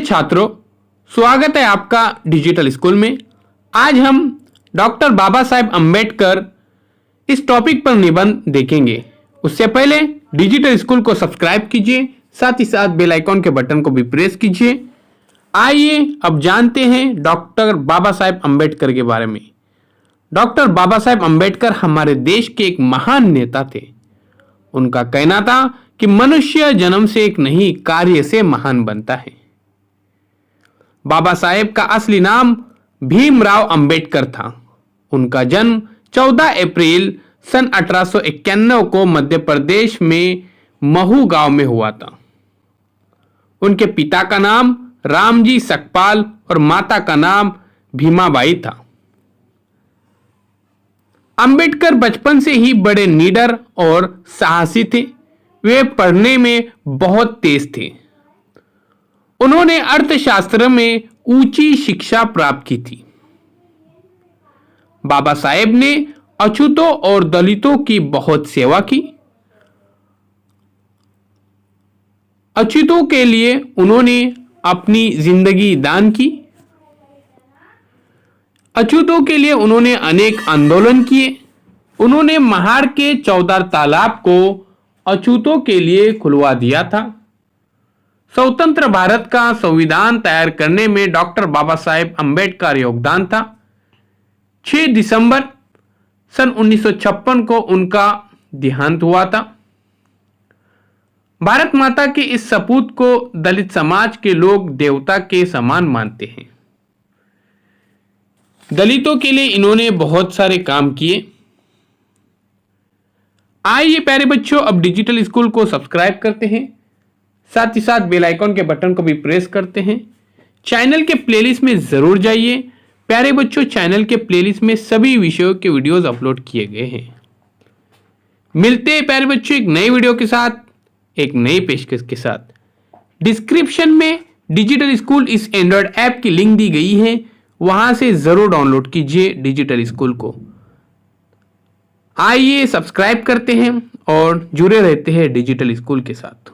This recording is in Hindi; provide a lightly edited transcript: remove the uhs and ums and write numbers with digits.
छात्रों, स्वागत है आपका डिजिटल स्कूल में। आज हम डॉक्टर बाबा साहेब अम्बेडकर इस टॉपिक पर निबंध देखेंगे। उससे पहले डिजिटल स्कूल को सब्सक्राइब कीजिए, साथ ही साथ बेल आइकॉन के बटन को भी प्रेस कीजिए। आइए अब जानते हैं डॉक्टर बाबा साहेब अम्बेडकर के बारे में। डॉक्टर बाबा साहेब अम्बेडकर हमारे देश के एक महान नेता थे। उनका कहना था कि मनुष्य जन्म से एक नहीं, कार्य से महान बनता है। बाबा साहेब का असली नाम भीमराव अंबेडकर था। उनका जन्म 14 अप्रैल सन 1891 को मध्य प्रदेश में महू गांव में हुआ था। उनके पिता का नाम रामजी सकपाल और माता का नाम भीमाबाई था। अंबेडकर बचपन से ही बड़े निडर और साहसी थे। वे पढ़ने में बहुत तेज थे। उन्होंने अर्थशास्त्र में ऊंची शिक्षा प्राप्त की थी। बाबा साहेब ने अछूतों और दलितों की बहुत सेवा की। अछूतों के लिए उन्होंने अपनी जिंदगी दान की। अछूतों के लिए उन्होंने अनेक आंदोलन किए। उन्होंने महाड़ के 14 तालाब को अछूतों के लिए खुलवा दिया था। स्वतंत्र भारत का संविधान तैयार करने में डॉक्टर बाबा साहेब अम्बेडकर योगदान था। 6 दिसंबर सन 1956 को उनका देहांत हुआ था। भारत माता के इस सपूत को दलित समाज के लोग देवता के समान मानते हैं। दलितों के लिए इन्होंने बहुत सारे काम किए। आइए प्यारे बच्चों, अब डिजिटल स्कूल को सब्सक्राइब करते हैं, साथ ही साथ बेल आइकॉन के बटन को भी प्रेस करते हैं। चैनल के प्लेलिस्ट में जरूर जाइए। प्यारे बच्चों, चैनल के प्लेलिस्ट में सभी विषयों के वीडियोस अपलोड किए गए हैं। मिलते हैं प्यारे बच्चों एक नई वीडियो के साथ, एक नई पेशकश के साथ। डिस्क्रिप्शन में डिजिटल स्कूल इस एंड्रॉयड ऐप की लिंक दी गई है, वहां से जरूर डाउनलोड कीजिए डिजिटल स्कूल को। आइए सब्सक्राइब करते हैं और जुड़े रहते हैं डिजिटल स्कूल के साथ।